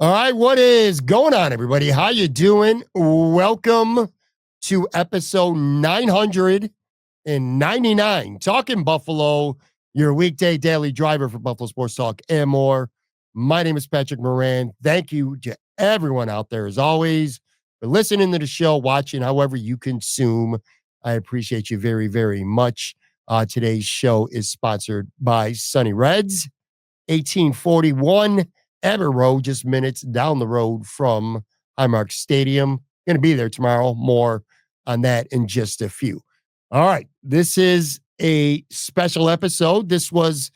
All right, what is going on, everybody? How you doing? Welcome to episode 999, Talking Buffalo, your weekday daily driver for Buffalo Sports Talk and more. My name is Patrick Moran. Thank you to everyone out there, as always, for listening to the show, watching, however you consume. I appreciate you very, very much. Today's show is sponsored by Sunny Reds, 1841 Abbott Road, just minutes down the road from Highmark Stadium. Going to be there tomorrow. More on that in just a few. All right. This is a special episode. This was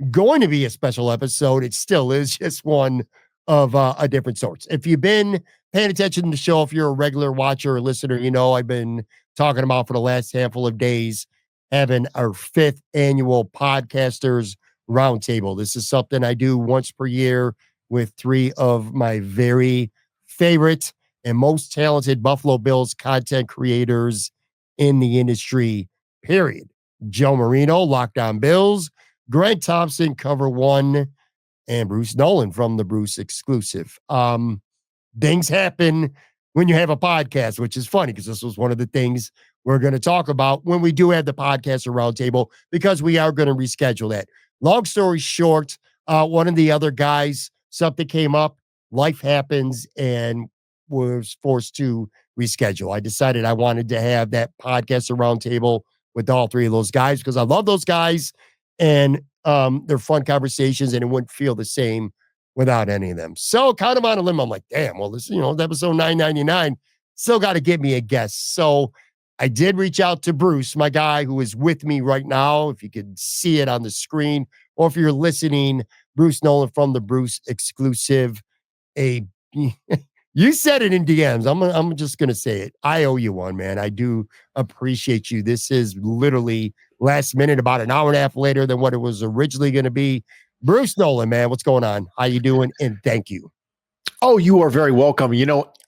going to be a special episode. It still is, just one of a different sorts. If you've been paying attention to the show, if you're a regular watcher or listener, you know I've been talking about for the last handful of days having our 5th annual Podcasters Roundtable. This is something I do once per year with 3 of my very favorite and most talented Buffalo Bills content creators in the industry, period. Joe Marino, Lockdown Bills, Greg Tompsett, Cover One, and Bruce Nolan from the Bruce Exclusive. Things happen when you have a podcast, which is funny because this was one of the things we're going to talk about when we do have the Podcaster Roundtable, because we are going to reschedule that. Long story short, one of the other guys, something came up, life happens, and was forced to reschedule. I decided I wanted to have that Podcaster Roundtable with all 3 of those guys because I love those guys, and they're fun conversations, and it wouldn't feel the same without any of them. So kind of on a limb, I'm like, damn, well, this, episode 999, still got to get me a guest. So I did reach out to Bruce, my guy who is with me right now. If you could see it on the screen, or if you're listening, Bruce Nolan from the Bruce Exclusive. You said it in DMs. I'm just gonna say it. I owe you one, man. I do appreciate you. This is literally last minute, about an hour and a half later than what it was originally going to be. Bruce Nolan, man, what's going on? How you doing? And thank you. Oh, you are very welcome.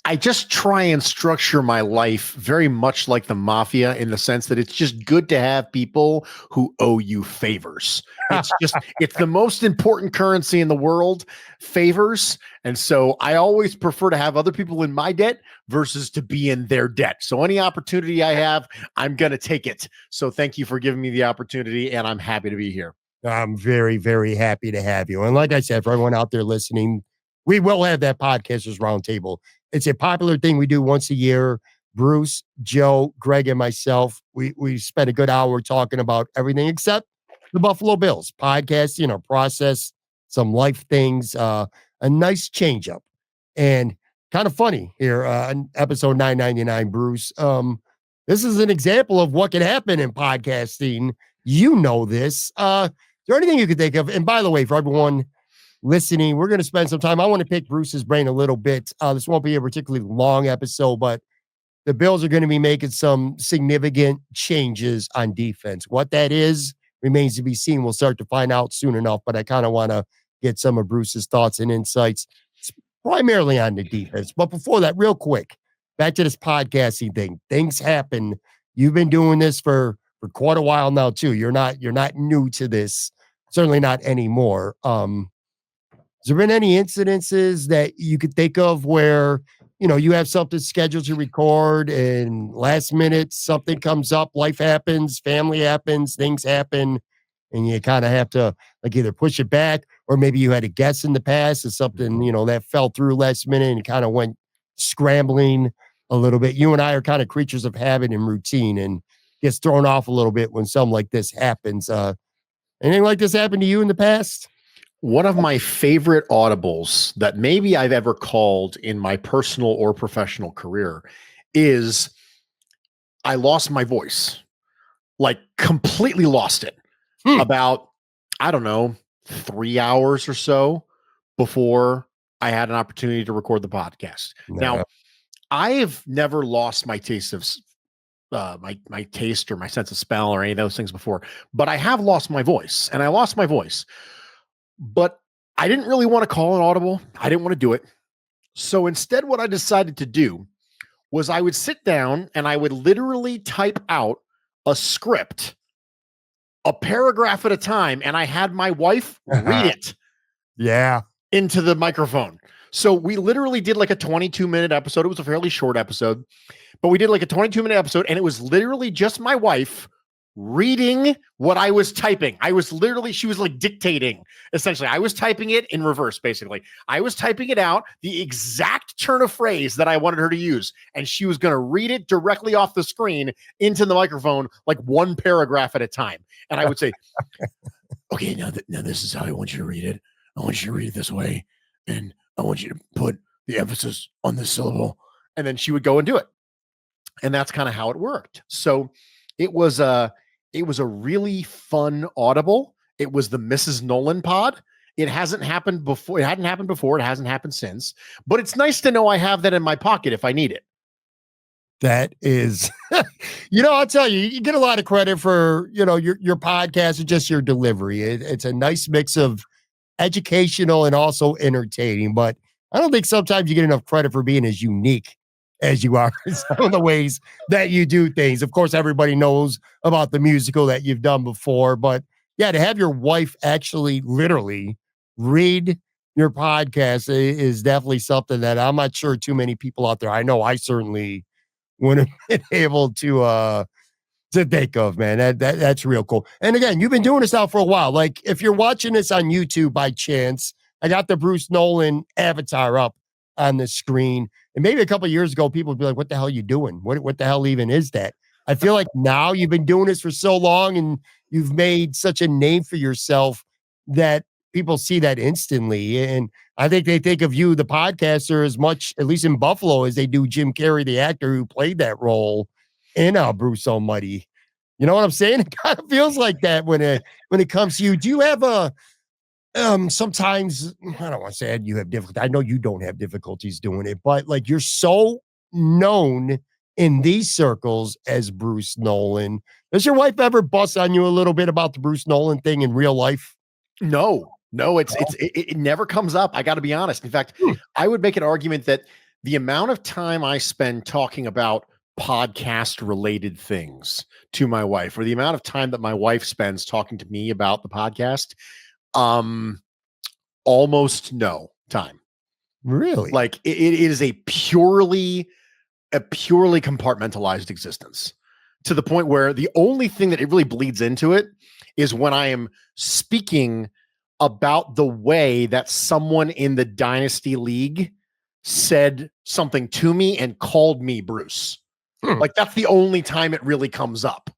I just try and structure my life very much like the mafia, in the sense that it's just good to have people who owe you favors. It's the most important currency in the world, favors. And so I always prefer to have other people in my debt versus to be in their debt. So any opportunity I have, I'm going to take it. So thank you for giving me the opportunity, and I'm happy to be here. I'm very, very happy to have you. And like I said, for everyone out there listening, we will have that Podcasters Roundtable. It's a popular thing we do once a year. Bruce, Joe, Greg, and myself, we spent a good hour talking about everything except the Buffalo Bills podcast, process, some life things, a nice change up. And kind of funny here on episode 999, Bruce. This is an example of what can happen in podcasting. You know this. Is there anything you could think of? And by the way, for everyone listening, we're going to spend some time. I want to pick Bruce's brain a little bit. This won't be a particularly long episode, but the Bills are going to be making some significant changes on defense. What that is remains to be seen. We'll start to find out soon enough, but I kind of want to get some of Bruce's thoughts and insights, primarily on the defense. But before that, real quick, back to this podcasting thing. Things happen. You've been doing this for quite a while now too. You're not new to this. Certainly not anymore. Has there been any incidences that you could think of where, you have something scheduled to record and last minute something comes up, life happens, family happens, things happen, and you kind of have to either push it back, or maybe you had a guess in the past or something, that fell through last minute and kind of went scrambling a little bit. You and I are kind of creatures of habit and routine, and gets thrown off a little bit when something like this happens. Anything like this happened to you in the past? One of my favorite audibles that maybe I've ever called in my personal or professional career is I lost my voice, completely lost it about, I don't know, 3 hours or so before I had an opportunity to record the podcast. No. Now, I have never lost my taste of my taste or my sense of smell or any of those things before, but I have lost my voice, and I lost my voice. But I didn't really want to call an audible. I didn't want to do it. So instead, what I decided to do was I would sit down and I would literally type out a script, a paragraph at a time, and I had my wife read it. Yeah. Into the microphone. So we literally did like a 22-minute episode. It was a fairly short episode, but we did like a 22-minute episode, and it was literally just my wife reading what I was typing. She was like dictating, essentially. I was typing it in reverse, basically. I was typing it out, the exact turn of phrase that I wanted her to use, and she was going to read it directly off the screen into the microphone, like one paragraph at a time. And I would say, okay, now this is how I want you to read it. I want you to read it this way, and I want you to put the emphasis on this syllable. And then she would go and do it. And that's kind of how it worked. So it was a really fun Audible. It was the Mrs. Nolan pod. It hasn't happened before. It hadn't happened before. It hasn't happened since. But it's nice to know I have that in my pocket if I need it. That is, I'll tell you, you get a lot of credit for, your podcast and just your delivery. It's a nice mix of educational and also entertaining, but I don't think sometimes you get enough credit for being as unique as you are in some of the ways that you do things. Of course, everybody knows about the musical that you've done before, but yeah, to have your wife actually literally read your podcast is definitely something that I'm not sure too many people out there. I know I certainly wouldn't have been able to think of, man. That's real cool. And again, you've been doing this now for a while. Like if you're watching this on YouTube by chance, I got the Bruce Nolan avatar up on the screen. And maybe a couple of years ago, people would be like, what the hell are you doing? What the hell even is that? I feel like now you've been doing this for so long and you've made such a name for yourself that people see that instantly. And I think they think of you, the podcaster, as much, at least in Buffalo, as they do Jim Carrey, the actor who played that role in Bruce Almighty. You know what I'm saying? It kind of feels like that when it comes to you. Do you have sometimes, I don't want to say you have difficulty. I know you don't have difficulties doing it, but like you're so known in these circles as Bruce Nolan. Does your wife ever bust on you a little bit about the Bruce Nolan thing in real life? No, it never comes up. I got to be honest. In fact, I would make an argument that the amount of time I spend talking about podcast related things to my wife, or the amount of time that my wife spends talking to me about the podcast, almost no time. Really? Like it is a purely compartmentalized existence, to the point where the only thing that it really bleeds into it is when I am speaking about the way that someone in the Dynasty League said something to me and called me Bruce. Like that's the only time it really comes up,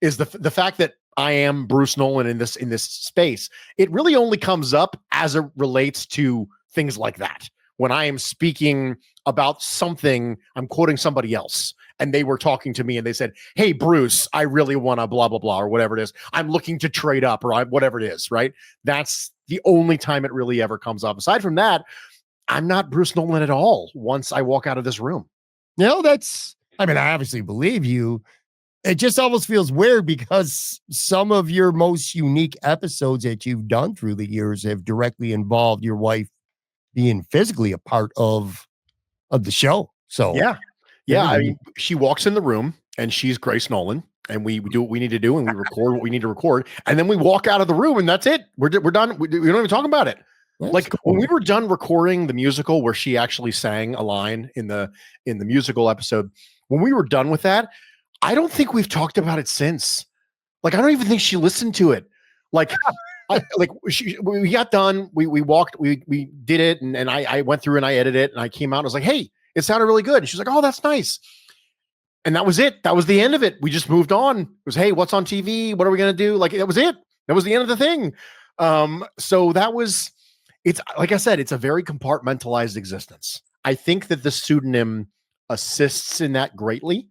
is the fact that I am Bruce Nolan in this space. It really only comes up as it relates to things like that. When I am speaking about something, I'm quoting somebody else and they were talking to me and they said, "Hey, Bruce, I really want to blah, blah, blah," or whatever it is. I'm looking to trade up, or whatever it is, right? That's the only time it really ever comes up. Aside from that, I'm not Bruce Nolan at all once I walk out of this room. I obviously believe you. It just almost feels weird because some of your most unique episodes that you've done through the years have directly involved your wife being physically a part of the show. So yeah. I mean, she walks in the room and she's Grace Nolan, and we do what we need to do, and we record what we need to record, and then we walk out of the room, and that's it. We're done. We don't even talk about it. That's like cool. When we were done recording the musical, where she actually sang a line in the musical episode, when we were done with that, I don't think we've talked about it since. Like, I don't even think she listened to it. Like, we got done. We walked. We did it, and I went through and I edited it, and I came out. And I was like, "Hey, it sounded really good." And she's like, "Oh, that's nice." And that was it. That was the end of it. We just moved on. It was, "Hey, what's on TV? What are we gonna do?" Like, that was it. That was the end of the thing. So that was. It's like I said. It's a very compartmentalized existence. I think that the pseudonym assists in that greatly.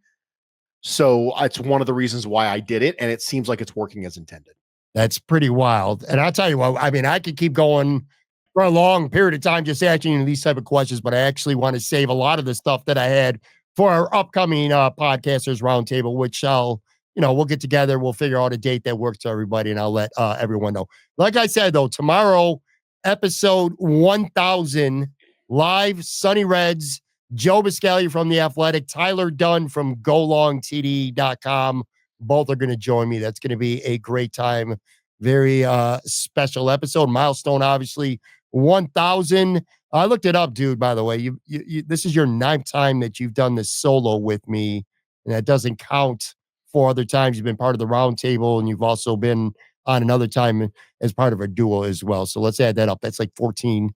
So it's one of the reasons why I did it, and it seems like it's working as intended. That's pretty wild. And I'll tell you what, I could keep going for a long period of time just asking you these type of questions, but I actually want to save a lot of the stuff that I had for our upcoming podcasters roundtable, which we'll get together. We'll figure out a date that works for everybody, and I'll let everyone know. Like I said, though, tomorrow, episode 1000, live, Sunny Reds, Joe Biscaglia from The Athletic, Tyler Dunn from golongtd.com. Both are going to join me. That's going to be a great time. Very special episode. Milestone, obviously, 1000. I looked it up, dude, by the way. You this is your ninth time that you've done this solo with me, and that doesn't count 4 other times you've been part of the roundtable, and you've also been on another time as part of a duo as well. So let's add that up. That's like 14,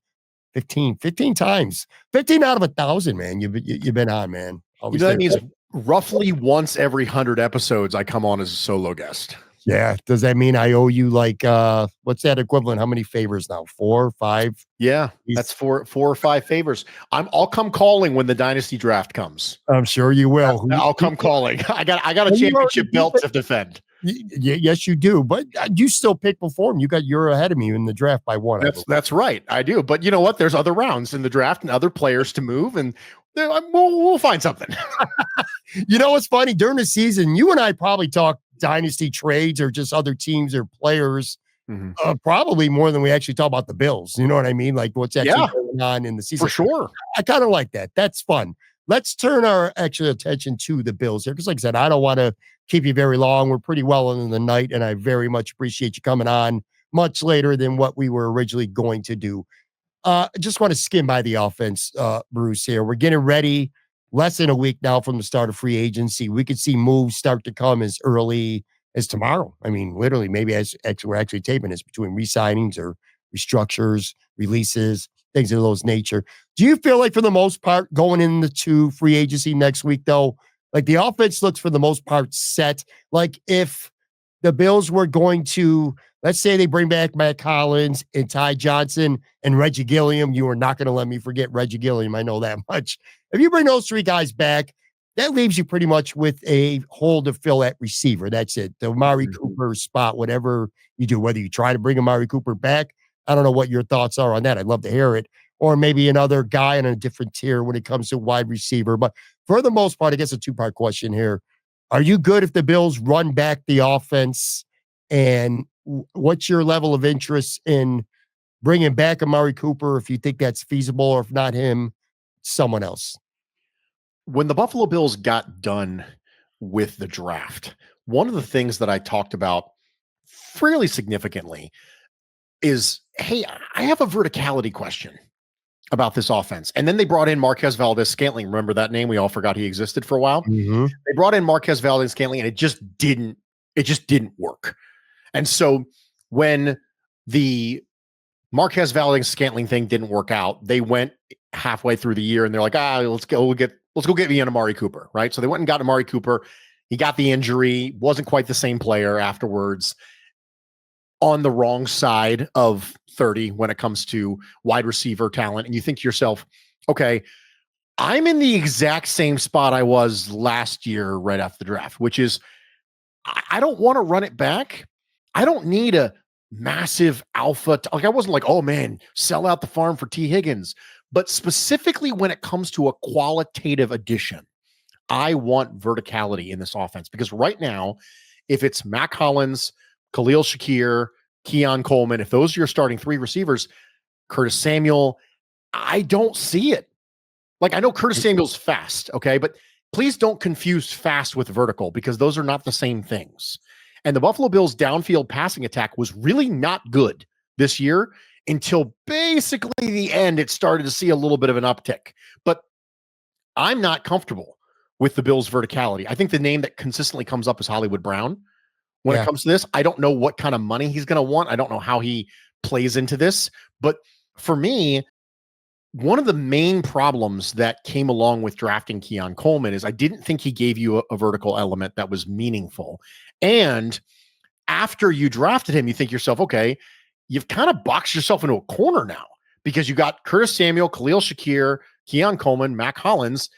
15 times. 15 out of 1,000, man. You've been on, man. You Always know, that there. means roughly once every 100 episodes, I come on as a solo guest. Yeah. Does that mean I owe you like what's that equivalent? How many favors now? 4, 5? Yeah, that's four or five favors. I'll come calling when the dynasty draft comes. I'm sure you will. I'll come calling. I got a And you championship already belt did to defend. Yes, you do. But you still pick before him. You're ahead of me in the draft by one. That's right. I do. But you know what? There's other rounds in the draft and other players to move, and we'll find something. You know what's funny? During the season, you and I probably talk dynasty trades or just other teams or players. Probably more than we actually talk about the Bills. You know what I mean? Like what's actually going on in the season. For sure. I kind of like that. That's fun. Let's turn our actual attention to the Bills here. Because like I said, I don't want to keep you very long. We're pretty well into the night, and I very much appreciate you coming on much later than what we were originally going to do. I just want to skim by the offense, Bruce, here. We're getting ready less than a week now from the start of free agency. We could see moves start to come as early as tomorrow. I mean, literally, maybe as we're actually taping this between re-signings or restructures, releases, things of those nature. Do you feel like for the most part going into free agency next week, though, like the offense looks for the most part set? Like if the Bills were going to, let's say they bring back Matt Collins and Ty Johnson and Reggie Gilliam. You are not going to let me forget Reggie Gilliam. I know that much. If you bring those 3 guys back, that leaves you pretty much with a hole to fill at receiver. That's it. The Amari Cooper spot, whatever you do, whether you try to bring Amari Cooper back. I don't know what your thoughts are on that. I'd love to hear it. Or maybe another guy on a different tier when it comes to wide receiver. But for the most part, I guess a 2-part question here. Are you good if the Bills run back the offense? And what's your level of interest in bringing back Amari Cooper if you think that's feasible, or if not him, someone else? When the Buffalo Bills got done with the draft, one of the things that I talked about fairly significantly is, hey, I have a verticality question about this offense. And then they brought in Marquez Valdes-Scantling. Remember that name? We all forgot he existed for a while. Mm-hmm. They brought in Marquez Valdes-Scantling, and it just didn't work. And so when the Marquez Valdes-Scantling thing didn't work out, they went halfway through the year and they're like, let's go get me an Amari Cooper, right? So they went and got Amari Cooper. He got the injury, wasn't quite the same player afterwards, on the wrong side of 30 when it comes to wide receiver talent. And you think to yourself, okay, I'm in the exact same spot I was last year right after the draft, which is I don't want to run it back. I don't need a massive alpha. Like I wasn't like, oh man, sell out the farm for T. Higgins. But specifically when it comes to a qualitative addition, I want verticality in this offense, because right now, if it's Matt Collins, Khalil Shakir, Keon Coleman, if those are your starting 3 receivers, Curtis Samuel, I don't see it. Like, I know Curtis Samuel's fast, okay, but please don't confuse fast with vertical, because those are not the same things. And the Buffalo Bills' downfield passing attack was really not good this year until basically the end. It started to see a little bit of an uptick. But I'm not comfortable with the Bills' verticality. I think the name that consistently comes up is Hollywood Brown. When it comes to this, I don't know what kind of money he's going to want. I don't know how he plays into this. But for me, one of the main problems that came along with drafting Keon Coleman is I didn't think he gave you a vertical element that was meaningful. And after you drafted him, you think to yourself, okay, you've kind of boxed yourself into a corner now, because you got Curtis Samuel, Khalil Shakir, Keon Coleman, Matt Collins,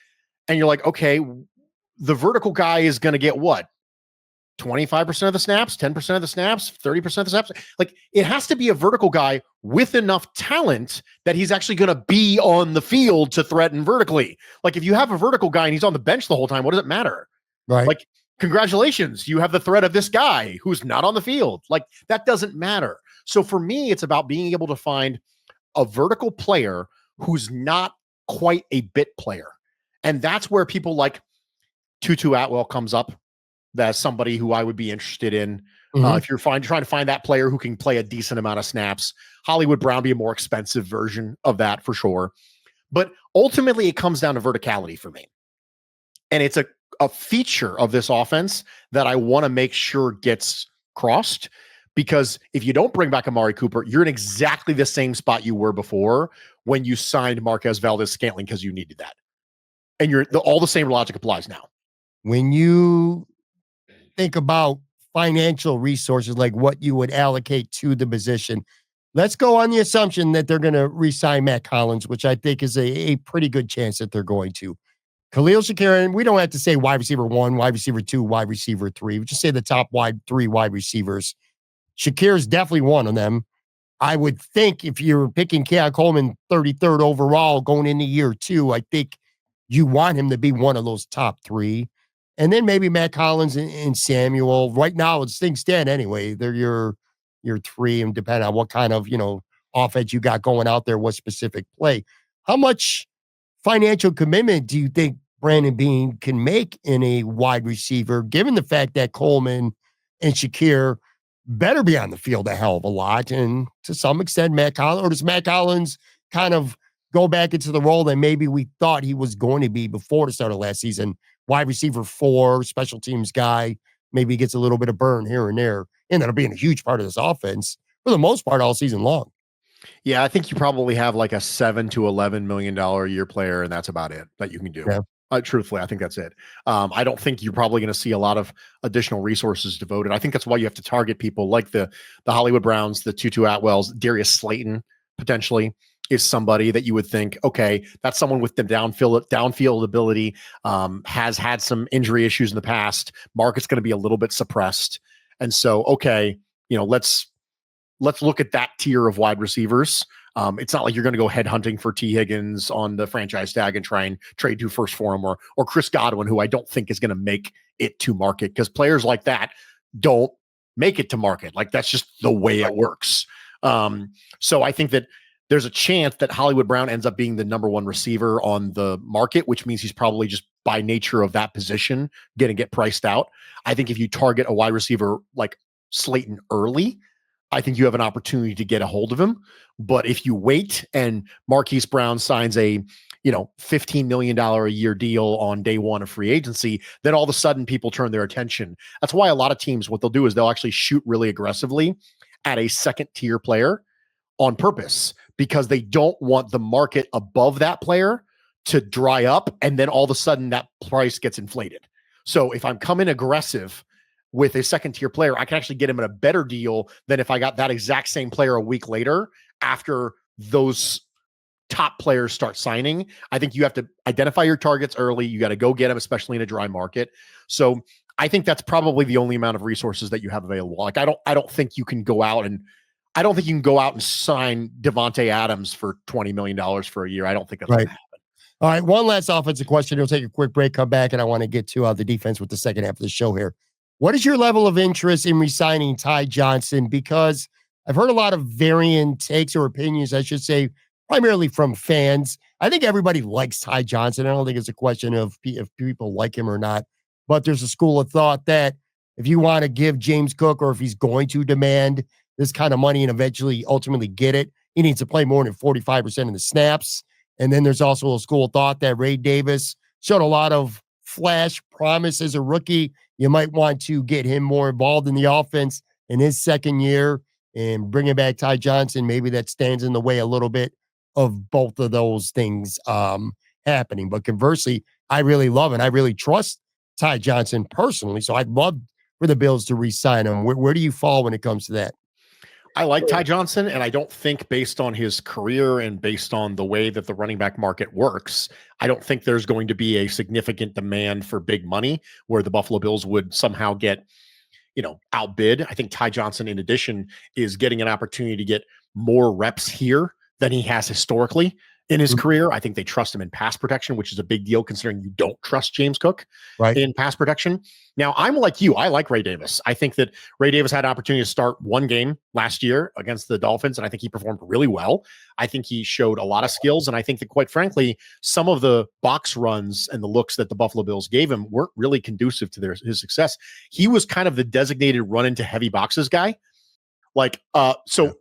and you're like, okay, the vertical guy is going to get what? 25% of the snaps, 10% of the snaps, 30% of the snaps. Like, it has to be a vertical guy with enough talent that he's actually going to be on the field to threaten vertically. Like, if you have a vertical guy and he's on the bench the whole time, what does it matter? Right. Like, congratulations, you have the threat of this guy who's not on the field. Like, that doesn't matter. So for me, it's about being able to find a vertical player who's not quite a bit player. And that's where people like Tutu Atwell comes up. That's somebody who I would be interested in Mhm. If you're trying to find that player who can play a decent amount of snaps, Hollywood Brown be a more expensive version of that for sure. But ultimately, it comes down to verticality for me. And it's a feature of this offense that I want to make sure gets crossed. Because if you don't bring back Amari Cooper, you're in exactly the same spot you were before when you signed Marquez Valdez-Scantling because you needed that. And all the same logic applies now. When you think about financial resources, like what you would allocate to the position, let's go on the assumption that they're going to re-sign Matt Collins, which I think is a pretty good chance that they're going to. Khalil Shakir, and we don't have to say wide receiver 1, wide receiver 2, wide receiver 3. We just say the top three wide receivers. Shakir is definitely one of them. I would think if you're picking Keon Coleman 33rd overall going into year 2, I think you want him to be one of those top 3. And then maybe Matt Collins and Samuel. Right now, it's things stand anyway. They're your 3, and depending on what kind of, offense you got going out there, what specific play. How much financial commitment do you think Brandon Beane can make in a wide receiver, given the fact that Coleman and Shakir better be on the field a hell of a lot? And to some extent, Matt Collins, or does Matt Collins kind of go back into the role that maybe we thought he was going to be before the start of last season? Wide receiver 4, special teams guy, maybe gets a little bit of burn here and there. And that'll be a huge part of this offense for the most part all season long. Yeah, I think you probably have like a $7 to $11 million a year player, and that's about it that you can do. Yeah. Truthfully, I think that's it. I don't think you're probably going to see a lot of additional resources devoted. I think that's why you have to target people like the Hollywood Browns, the Tutu Atwells, Darius Slayton potentially is somebody that you would think, okay, that's someone with the downfield ability, has had some injury issues in the past. Market's going to be a little bit suppressed, and so okay, let's look at that tier of wide receivers. It's not like you're going to go head hunting for T. Higgins on the franchise tag and try and trade 2 first for him, or Chris Godwin, who I don't think is going to make it to market, because players like that don't make it to market. Like, that's just the way it works. So I think that there's a chance that Hollywood Brown ends up being the number 1 receiver on the market, which means he's probably just by nature of that position going to get priced out. I think if you target a wide receiver like Slayton early, I think you have an opportunity to get a hold of him. But if you wait and Marquise Brown signs a $15 million a year deal on day 1 of free agency, then all of a sudden people turn their attention. That's why a lot of teams, what they'll do is they'll actually shoot really aggressively at a second tier player on purpose, because they don't want the market above that player to dry up, and then all of a sudden that price gets inflated. So if I'm coming aggressive with a second tier player, I can actually get him at a better deal than if I got that exact same player a week later after those top players start signing. I think you have to identify your targets early. You got to go get them, especially in a dry market. So I think that's probably the only amount of resources that you have available. Like, I don't think you can go out and sign Devontae Adams for $20 million for a year. I don't think that's Right. going to happen. All right, one last offensive question. We'll take a quick break, come back, and I want to get to the defense with the second half of the show here. What is your level of interest in re-signing Ty Johnson? Because I've heard a lot of varying takes or opinions, I should say, primarily from fans. I think everybody likes Ty Johnson. I don't think it's a question of if people like him or not. But there's a school of thought that if you want to give James Cook, or if he's going to demand this kind of money and eventually ultimately get it, he needs to play more than 45% of the snaps. And then there's also a school of thought that Ray Davis showed a lot of flash promise as a rookie. You might want to get him more involved in the offense in his second year and bringing back Ty Johnson. Maybe that stands in the way a little bit of both of those things happening. But conversely, I really love and I really trust Ty Johnson personally. So I'd love for the Bills to re-sign him. Where do you fall when it comes to that? I like Ty Johnson, and I don't think, based on his career and based on the way that the running back market works, I don't think there's going to be a significant demand for big money where the Buffalo Bills would somehow get, outbid. I think Ty Johnson, in addition, is getting an opportunity to get more reps here than he has historically in his career. I think they trust him in pass protection, which is a big deal considering you don't trust James Cook in pass protection. Now, I'm like you. I like Ray Davis. I think that Ray Davis had an opportunity to start one game last year against the Dolphins, and I think he performed really well. I think he showed a lot of skills, and I think that, quite frankly, some of the box runs and the looks that the Buffalo Bills gave him weren't really conducive to his success. He was kind of the designated run into heavy boxes guy.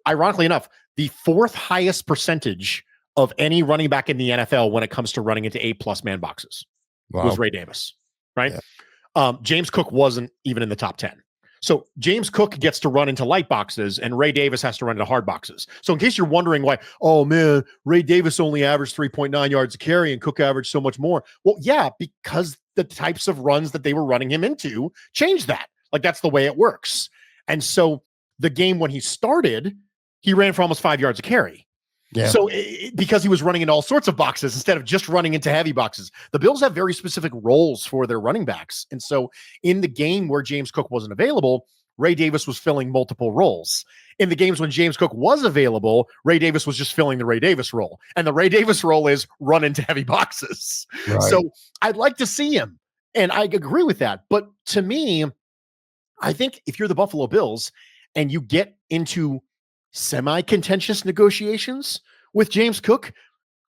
Ironically enough, the fourth highest percentage of any running back in the NFL when it comes to running into 8+ man boxes was Ray Davis, right? Yeah. James Cook wasn't even in the top 10. So James Cook gets to run into light boxes and Ray Davis has to run into hard boxes. So in case you're wondering why, oh man, Ray Davis only averaged 3.9 yards a carry and Cook averaged so much more. Well, yeah, because the types of runs that they were running him into changed that. Like, that's the way it works. And so the game when he started, he ran for almost 5 yards a carry. Yeah. So because he was running into all sorts of boxes instead of just running into heavy boxes. The Bills have very specific roles for their running backs. And so in the game where James Cook wasn't available, Ray Davis was filling multiple roles. In the games when James Cook was available, Ray Davis was just filling the Ray Davis role. And the Ray Davis role is run into heavy boxes. Right. So I'd like to see him. And I agree with that. But to me, I think if you're the Buffalo Bills and you get into semi-contentious negotiations with James Cook,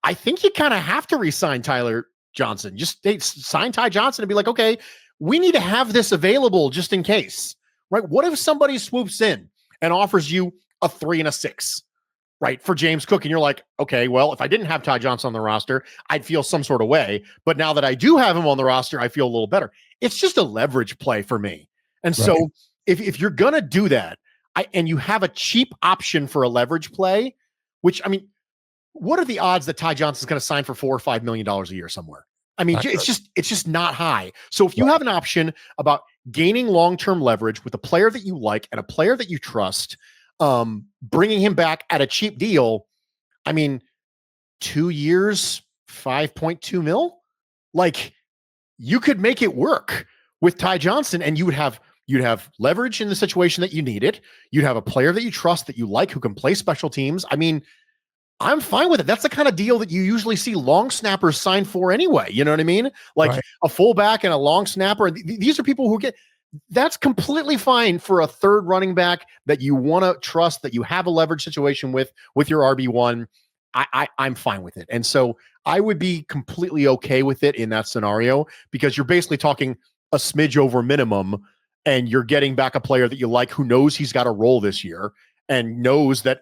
I think you kind of have to re-sign Tyler Johnson. Just sign Ty Johnson and be like, okay, we need to have this available just in case, right? What if somebody swoops in and offers you a 3 and a 6, right, for James Cook? And you're like, okay, well, if I didn't have Ty Johnson on the roster, I'd feel some sort of way. But now that I do have him on the roster, I feel a little better. It's just a leverage play for me. And so if you're going to do that, and you have a cheap option for a leverage play, which, I mean, what are the odds that Ty Johnson's going to sign for $4 or $5 million a year somewhere? I mean, it's just not high. So if you have an option about gaining long-term leverage with a player that you like and a player that you trust, bringing him back at a cheap deal, I mean, 2 years, 5.2 mil, like, you could make it work with Ty Johnson, and you'd have leverage in the situation that you needed. You'd have a player that you trust, that you like, who can play special teams. I mean, I'm fine with it. That's the kind of deal that you usually see long snappers sign for anyway. You know what I mean? Like a fullback and a long snapper. These are people who that's completely fine for a third running back that you want to trust, that you have a leverage situation with your RB1. I'm fine with it. And so I would be completely okay with it in that scenario, because you're basically talking a smidge over minimum, and you're getting back a player that you like, who knows he's got a role this year and knows that,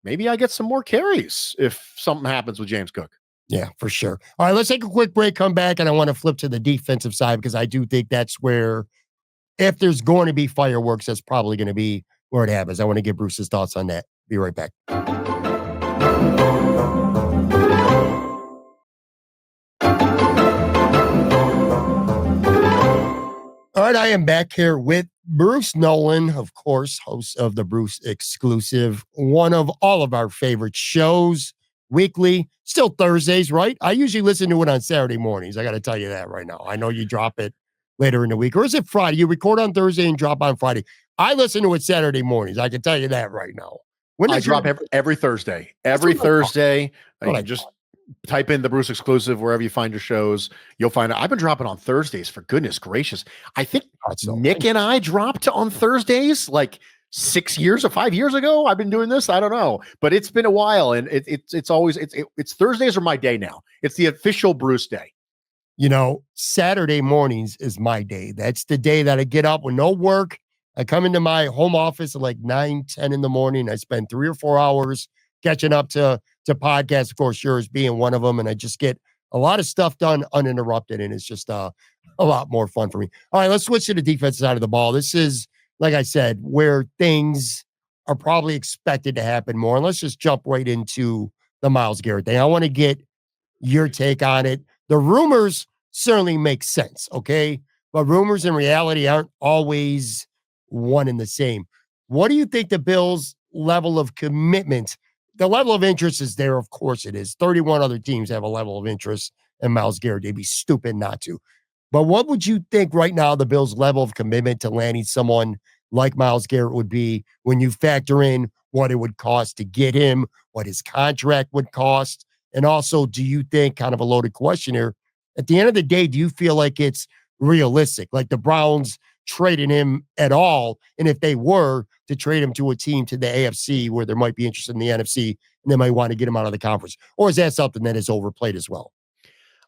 maybe I get some more carries if something happens with James Cook. Yeah, for sure. All right, let's take a quick break, come back, and I want to flip to the defensive side, because I do think that's where, if there's going to be fireworks, that's probably going to be where it happens. I want to get Bruce's thoughts on that. Be right back. All right, I am back here with Bruce Nolan, of course, host of the Bruce Exclusive, one of all of our favorite shows, weekly, still Thursdays, right? I usually listen to it on Saturday mornings. I got to tell you that right now. I know you drop it later in the week, or is it Friday? You record on Thursday and drop on Friday. I listen to it Saturday mornings. I can tell you that right now. I drop every Thursday. Every Thursday. Just type in the Bruce Exclusive wherever you find your shows. You'll find it. I've been dropping on Thursdays, for goodness gracious. I think Nick and I dropped on Thursdays like 6 years or 5 years ago. I've been doing this. I don't know, but it's been a while, and it's always Thursdays are my day now. It's the official Bruce day. Saturday mornings is my day. That's the day that I get up with no work. I come into my home office at like 9-10 in the morning. I spend 3 or 4 hours catching up to podcasts, of course, yours being one of them. And I just get a lot of stuff done uninterrupted. And it's just a lot more fun for me. All right, let's switch to the defensive side of the ball. This is, like I said, where things are probably expected to happen more. And let's just jump right into the Myles Garret thing. I want to get your take on it. The rumors certainly make sense, okay? But rumors and reality aren't always one and the same. What do you think the Bills' level of commitment, the level of interest is there? Of course it is. 31 other teams have a level of interest in Myles Garret. They'd be stupid not to. But what would you think right now the Bills' level of commitment to landing someone like Myles Garret would be when you factor in what it would cost to get him, what his contract would cost, And also, do you think, kind of a loaded question here, at the end of the day, do you feel like it's realistic? Like the Browns trading him at all? And if they were to trade him to a team to the AFC where there might be interest in the NFC and they might want to get him out of the conference, or is that something that is overplayed as well?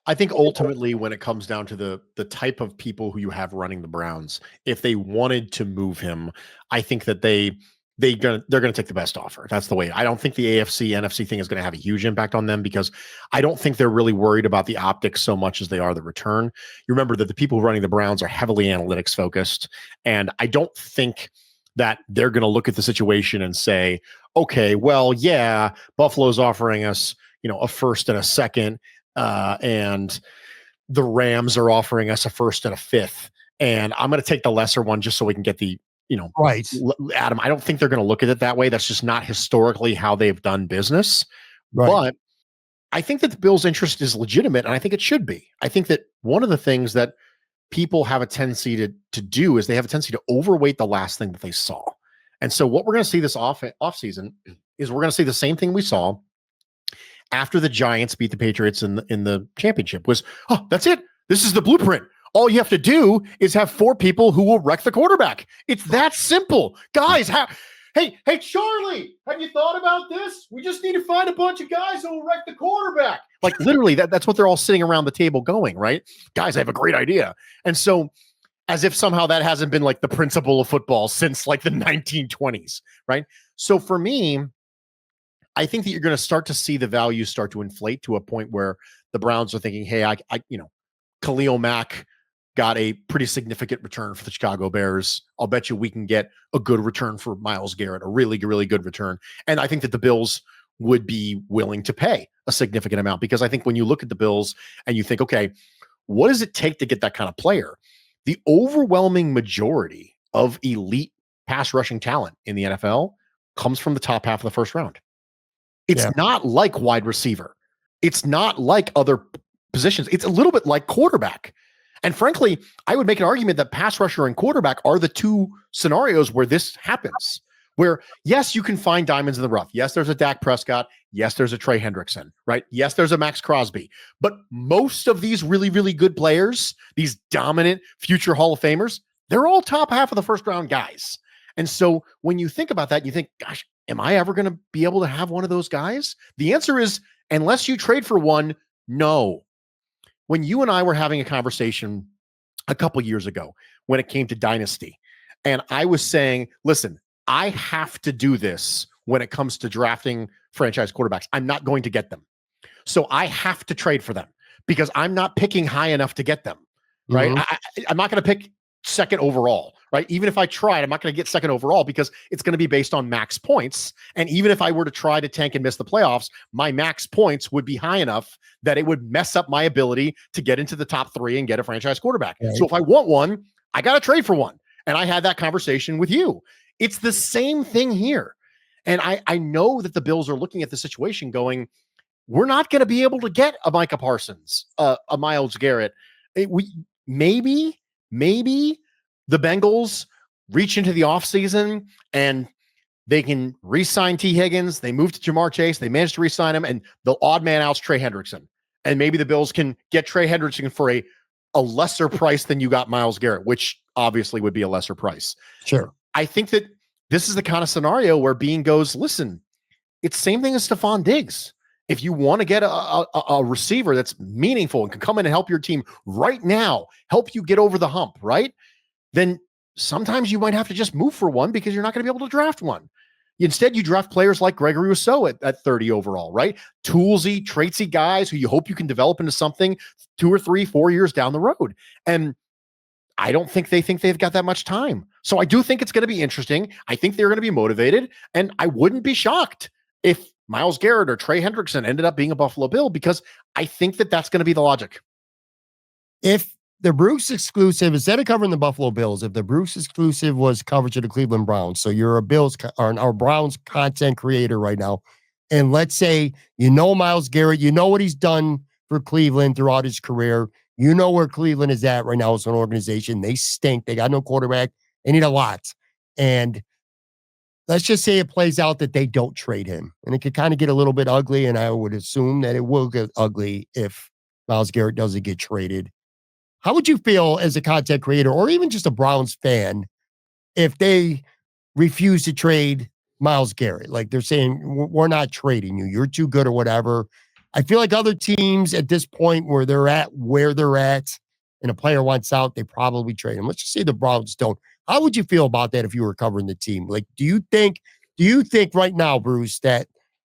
I think ultimately when it comes down to the type of people who you have running the Browns, if they wanted to move him, I think that they're gonna take the best offer. That's the way. I don't think the AFC NFC thing is going to have a huge impact on them because I don't think they're really worried about the optics so much as they are the return. You remember that the people running the Browns are heavily analytics focused, and I don't think that they're going to look at the situation and say, okay, well, yeah, Buffalo's offering us, a first and a second, and the Rams are offering us a first and a fifth, and I'm going to take the lesser one just so we can get the, Right. Adam. I don't think they're going to look at it that way. That's just not historically how they've done business. Right. But I think that the Bills' interest is legitimate, and I think it should be. I think that one of the things that people have a tendency to do is they have a tendency to overweight the last thing that they saw. And so what we're going to see this off season is we're going to see the same thing we saw after the Giants beat the Patriots in the championship was, oh, that's it. This is the blueprint. All you have to do is have 4 people who will wreck the quarterback. It's that simple. Guys, hey, Charlie, have you thought about this? We just need to find a bunch of guys who will wreck the quarterback. Like literally, that's what they're all sitting around the table going, right? Guys, I have a great idea. And so as if somehow that hasn't been like the principle of football since like the 1920s, right? So for me, I think that you're going to start to see the value start to inflate to a point where the Browns are thinking, hey, I Khalil Mack got a pretty significant return for the Chicago Bears. I'll bet you we can get a good return for Myles Garret, a really, really good return. And I think that the Bills would be willing to pay a significant amount because I think when you look at the Bills and you think, okay, what does it take to get that kind of player? The overwhelming majority of elite pass rushing talent in the NFL comes from the top half of the first round. It's not like wide receiver. It's not like other positions. It's a little bit like quarterback. And frankly, I would make an argument that pass rusher and quarterback are the 2 scenarios where this happens. Where, yes, you can find diamonds in the rough. Yes, there's a Dak Prescott. Yes, there's a Trey Hendrickson, right? Yes, there's a Max Crosby. But most of these really, really good players, these dominant future Hall of Famers, they're all top half of the first round guys. And so when you think about that, you think, gosh, am I ever going to be able to have one of those guys? The answer is, unless you trade for one, no. When you and I were having a conversation a couple years ago when it came to dynasty, and I was saying, listen, I have to do this when it comes to drafting franchise quarterbacks. I'm not going to get them. So I have to trade for them because I'm not picking high enough to get them, right? Mm-hmm. I'm not going to pick second overall, right? Even if I tried, I'm not going to get second overall because it's going to be based on max points. And even if I were to try to tank and miss the playoffs, my max points would be high enough that it would mess up my ability to get into the top 3 and get a franchise quarterback. Right. So if I want one, I got to trade for one. And I had that conversation with you. It's the same thing here. And I know that the Bills are looking at the situation going, we're not going to be able to get a Micah Parsons, a Myles Garret. Maybe the Bengals reach into the offseason and they can re-sign T. Higgins. They move to Jamar Chase. They managed to re-sign him, and the odd man out's Trey Hendrickson. And maybe the Bills can get Trey Hendrickson for a lesser price than you got Myles Garret, which obviously would be a lesser price. Sure. I think that this is the kind of scenario where Bean goes, listen, it's the same thing as Stephon Diggs. If you want to get a receiver that's meaningful and can come in and help your team right now, help you get over the hump, right? Then sometimes you might have to just move for one because you're not going to be able to draft one. Instead, you draft players like Gregory Rousseau at 30 overall, right? Toolsy, traitsy guys who you hope you can develop into something 2 or 3, 4 years down the road. And I don't think they've got that much time. So I do think it's going to be interesting. I think they're going to be motivated. And I wouldn't be shocked if Myles Garret or Trey Hendrickson ended up being a Buffalo Bill because I think that that's going to be the logic. If the Bruce exclusive, instead of covering the Buffalo Bills, if the Bruce exclusive was coverage of the Cleveland Browns, so you're a Bills or Browns content creator right now, and let's say Myles Garret, what he's done for Cleveland throughout his career, where Cleveland is at right now as an organization. They stink. They got no quarterback. They need a lot. And let's just say it plays out that they don't trade him, and it could kind of get a little bit ugly. And I would assume that it will get ugly if Myles Garret doesn't get traded. How would you feel as a content creator or even just a Browns fan if they refuse to trade Myles Garret? Like they're saying, we're not trading you. You're too good or whatever. I feel like other teams at this point where they're at, and a player wants out, they probably trade him. Let's just say the Browns don't. How would you feel about that if you were covering the team? Like, do you think right now, Bruce, that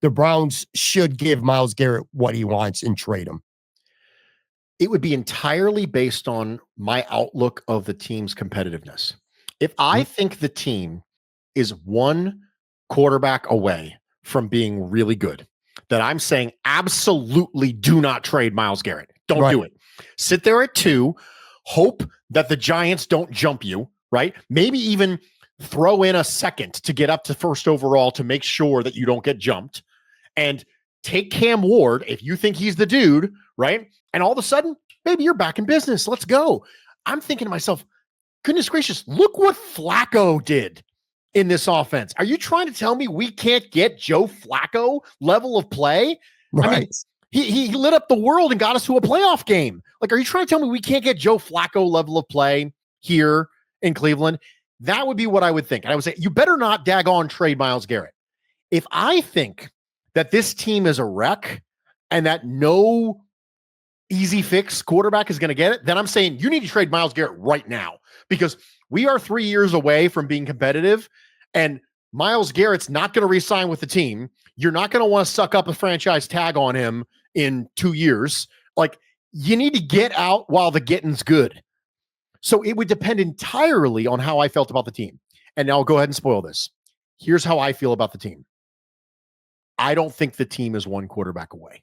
the Browns should give Myles Garret what he wants and trade him? It would be entirely based on my outlook of the team's competitiveness. If I think the team is one quarterback away from being really good, then I'm saying absolutely do not trade Myles Garret. Don't do it. Sit there at 2, hope that the Giants don't jump you, right? Maybe even throw in a second to get up to first overall to make sure that you don't get jumped, and take Cam Ward if you think he's the dude, right? And all of a sudden, maybe you're back in business. Let's go. I'm thinking to myself, goodness gracious, look what Flacco did in this offense. Are you trying to tell me we can't get Joe Flacco level of play? Right. I mean, he lit up the world and got us to a playoff game. Like, are you trying to tell me we can't get Joe Flacco level of play here in Cleveland? That would be what I would think. And I would say, you better not daggone trade Myles Garret. If I think that this team is a wreck and that no easy fix quarterback is going to get it, then I'm saying you need to trade Myles Garret right now, because we are 3 years away from being competitive, and Myles Garrett's not going to re-sign with the team. You're not going to want to suck up a franchise tag on him in 2 years. Like, you need to get out while the getting's good. So it would depend entirely on how I felt about the team. And now I'll go ahead and spoil this. Here's how I feel about the team. I don't think the team is one quarterback away.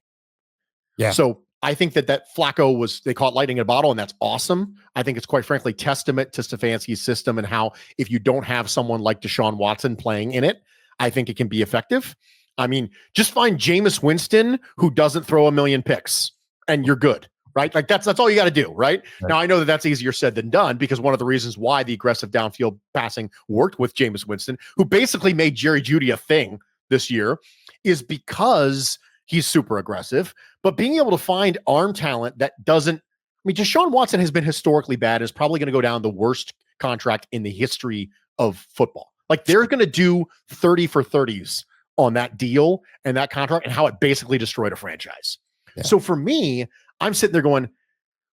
Yeah. So I think that Flacco was, they caught lightning in a bottle, and that's awesome. I think it's quite frankly testament to Stefanski's system and how, if you don't have someone like Deshaun Watson playing in it, I think it can be effective. I mean, just find Jameis Winston who doesn't throw a million picks and you're good, right? Like that's all you got to do, right? Now, I know that that's easier said than done, because one of the reasons why the aggressive downfield passing worked with Jameis Winston, who basically made Jerry Jeudy a thing this year, is because he's super aggressive. But being able to find arm talent that doesn't, I mean, Deshaun Watson has been historically bad, is probably going to go down the worst contract in the history of football. Like, they're going to do 30 for 30s on that deal and that contract, and how it basically destroyed a franchise. Yeah. So for me, I'm sitting there going,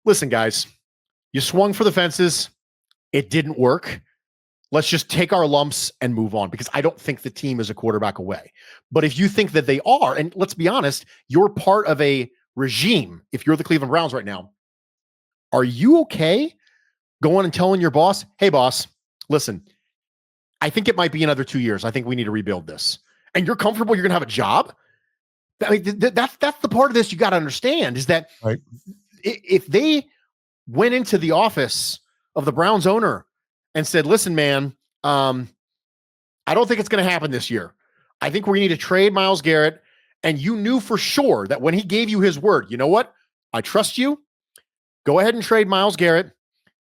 listen, guys, you swung for the fences. It didn't work. Let's just take our lumps and move on, because I don't think the team is a quarterback away. But if you think that they are, and let's be honest, you're part of a regime. If you're the Cleveland Browns right now, are you okay going and telling your boss, hey, boss, listen, I think it might be another 2 years. I think we need to rebuild this. And you're comfortable you're going to have a job? I mean, that's the part of this you got to understand, is that if they went into the office of the Browns owner and said, listen, man, I don't think it's going to happen this year. I think we need to trade Myles Garret. And you knew for sure that when he gave you his word, you know what? I trust you. Go ahead and trade Myles Garret.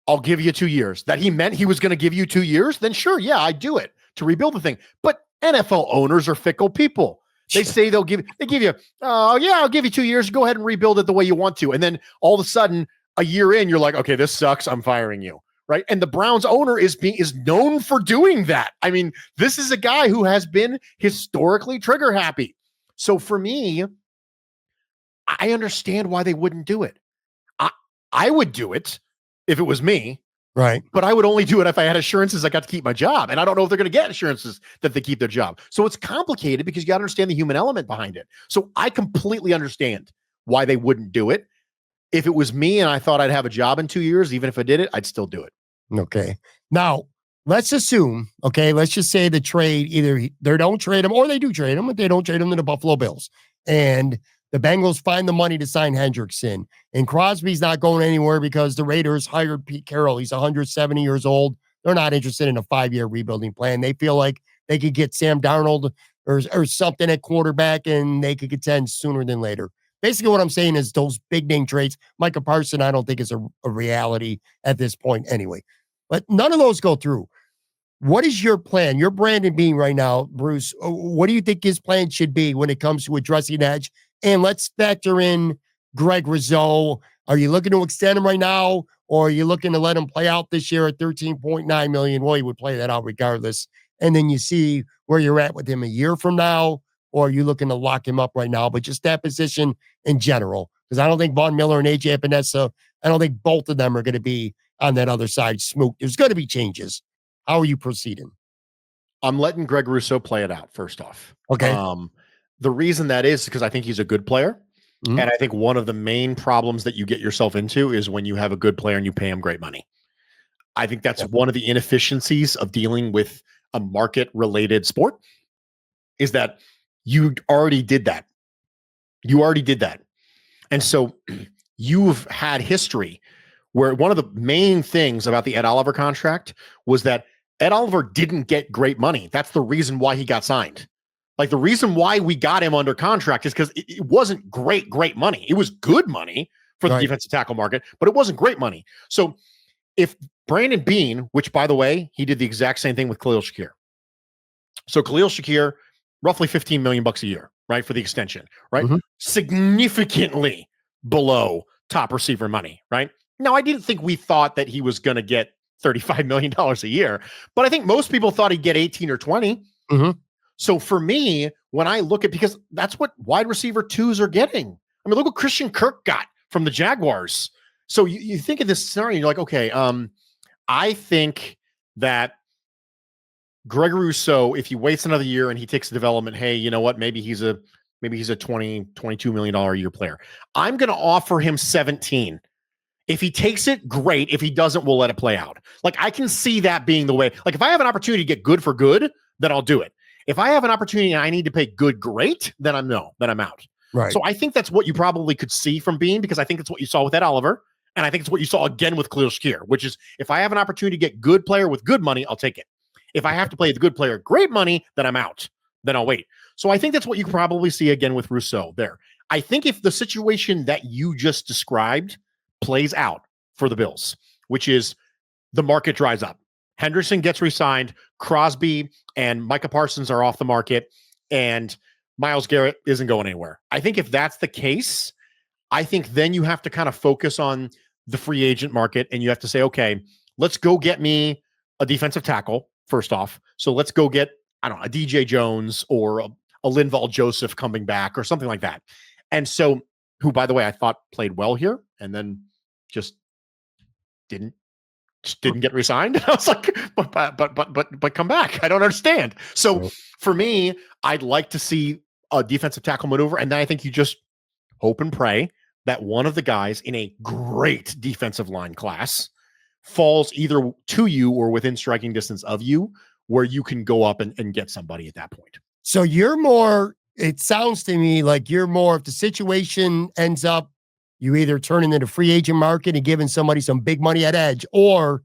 I'll give you 2 years. That he meant he was going to give you 2 years? Then sure, yeah, I'd do it to rebuild the thing. But NFL owners are fickle people. They say they give you, oh yeah, I'll give you 2 years. Go ahead and rebuild it the way you want to. And then all of a sudden, a year in, you're like, okay, this sucks. I'm firing you. Right. And the Browns owner is known for doing that. I mean, this is a guy who has been historically trigger happy. So for me, I understand why they wouldn't do it. I would do it if it was me. Right. But I would only do it if I had assurances I got to keep my job. And I don't know if they're going to get assurances that they keep their job. So it's complicated, because you got to understand the human element behind it. So I completely understand why they wouldn't do it. If it was me and I thought I'd have a job in 2 years, even if I did it, I'd still do it. Okay. Now, let's assume, let's just say the trade, either they don't trade him or they do trade him, but they don't trade him to the Buffalo Bills. And the Bengals find the money to sign Hendrickson. And Crosby's not going anywhere because the Raiders hired Pete Carroll. He's 170 years old. They're not interested in a 5-year rebuilding plan. They feel like they could get Sam Darnold or something at quarterback, and they could contend sooner than later. Basically, what I'm saying is those big name trades, Micah Parsons, I don't think is a reality at this point anyway. But none of those go through. What is your plan? You're Brandon Bean right now, Bruce. What do you think his plan should be when it comes to addressing edge? And let's factor in Greg Rizzo. Are you looking to extend him right now, or are you looking to let him play out this year at 13.9 million? Well, he would play that out regardless. And then you see where you're at with him a year from now, or are you looking to lock him up right now? But just that position in general, because I don't think Von Miller and AJ Epinesa, I don't think both of them are going to be on that other side. Smoke. There's going to be changes. How are you proceeding? I'm letting Greg Russo play it out first off. Okay. The reason that is because I think he's a good player. Mhm. And I think one of the main problems that you get yourself into is when you have a good player and you pay him great money. I think that's one of the inefficiencies of dealing with a market related sport is that you already did that. You already did that. And so you've had history where one of the main things about the Ed Oliver contract was that Ed Oliver didn't get great money. That's the reason why he got signed. Like the reason why we got him under contract is because it wasn't great money. It was good money for the defensive tackle market, but it wasn't great money. So if Brandon Bean, which by the way, he did the exact same thing with Khalil Shakir. So Khalil Shakir, roughly $15 million a year, right? For the extension, right? Mhm. Significantly below top receiver money, right? Now, I didn't think we thought that he was going to get $35 million a year, but I think most people thought he'd get 18 or 20. Mhm. So for me, when I look at, because that's what wide receiver twos are getting. I mean, look what Christian Kirk got from the Jaguars. So you think of this scenario, you're like, okay, I think that Greg Rousseau, if he waits another year and he takes the development, hey, you know what? Maybe he's a 20, $22 million a year player. I'm going to offer him 17. If he takes it, great. If he doesn't, we'll let it play out. Like I can see that being the way. Like if I have an opportunity to get good for good, then I'll do it. If I have an opportunity and I need to pay good great, then I'm out. Right. So I think that's what you probably could see from Bean, because I think it's what you saw with Ed Oliver. And I think it's what you saw again with Khalil Shakir, which is if I have an opportunity to get good player with good money, I'll take it. If I have to play the good player, great money, then I'm out. Then I'll wait. So I think that's what you probably see again with Rousseau there. I think if the situation that you just described plays out for the Bills, which is the market dries up, Henderson gets re-signed, Crosby and Micah Parsons are off the market, and Myles Garret isn't going anywhere. I think if that's the case, I think then you have to kind of focus on the free agent market and you have to say, okay, let's go get me a defensive tackle first off. So let's go get, I don't know, a DJ Jones or a Linval Joseph coming back or something like that. And so, who, by the way, I thought played well here and then just didn't get re-signed. I was like, but come back. I don't understand. So for me, I'd like to see a defensive tackle maneuver. And then I think you just hope and pray that one of the guys in a great defensive line class falls either to you or within striking distance of you, where you can go up and get somebody at that point. So you're more, it sounds to me like you're more, if the situation ends up, you either turn into the free agent market and giving somebody some big money at edge, or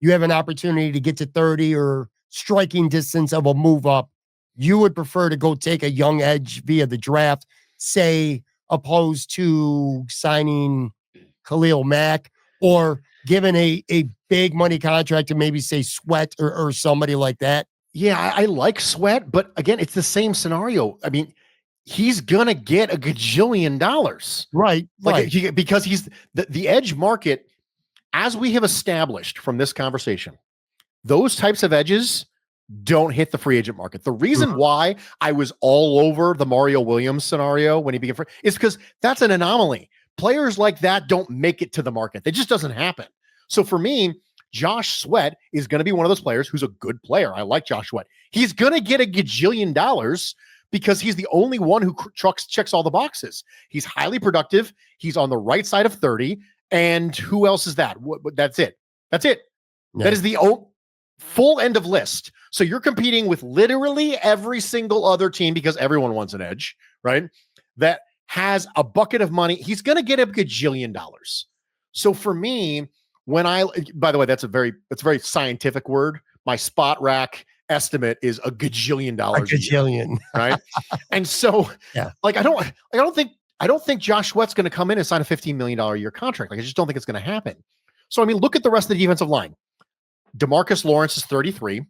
you have an opportunity to get to 30 or striking distance of a move up. You would prefer to go take a young edge via the draft, say, opposed to signing Khalil Mack or given a big money contract to maybe say Sweat or somebody like that. Yeah, I like Sweat, but again, it's the same scenario. I mean, he's going to get a gajillion dollars. Right. Like because he's the edge market, as we have established from this conversation, those types of edges don't hit the free agent market. The reason why I was all over the Mario Williams scenario when he became free is because that's an anomaly. Players like that don't make it to the market. It just doesn't happen. So for me, Josh Sweat is going to be one of those players who's a good player. I like Josh Sweat. He's going to get a gajillion dollars because he's the only one who checks all the boxes. He's highly productive. He's on the right side of 30. And who else is that? That's it. That's it. Yeah. That is the full end of list. So you're competing with literally every single other team because everyone wants an edge, right? That has a bucket of money. He's going to get a gajillion dollars. So for me, by the way, that's a very scientific word. My spot rack estimate is a gajillion dollars. A gajillion, year, right? And so, yeah, like I don't think Josh Sweat's going to come in and sign a $15 million a year contract. Like I just don't think it's going to happen. So I mean, look at the rest of the defensive line. DeMarcus Lawrence is 33.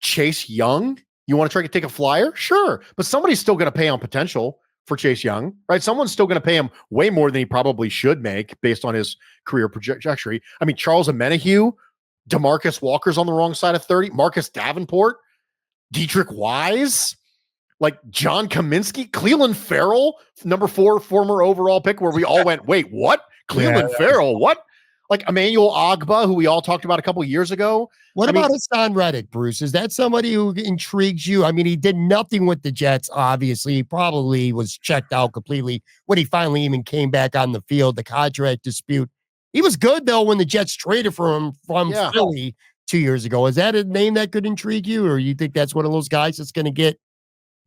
Chase Young, you want to try to take a flyer? Sure. But somebody's still going to pay on potential for Chase Young, right? Someone's still going to pay him way more than he probably should make based on his career trajectory. I mean, Charles Omenihu, DeMarcus Walker's on the wrong side of 30, Marcus Davenport, Dietrich Wise, like John Kaminsky, Cleveland Farrell, number 4 former overall pick, where we all went, wait, what? Cleveland Farrell, what? Like Emmanuel Ogbah, who we all talked about a couple of years ago. What about Hassan Reddick, Bruce? Is that somebody who intrigues you? I mean, he did nothing with the Jets, obviously. He probably was checked out completely when he finally even came back on the field, the contract dispute. He was good, though, when the Jets traded for him from Philly 2 years ago. Is that a name that could intrigue you, or you think that's one of those guys that's going to get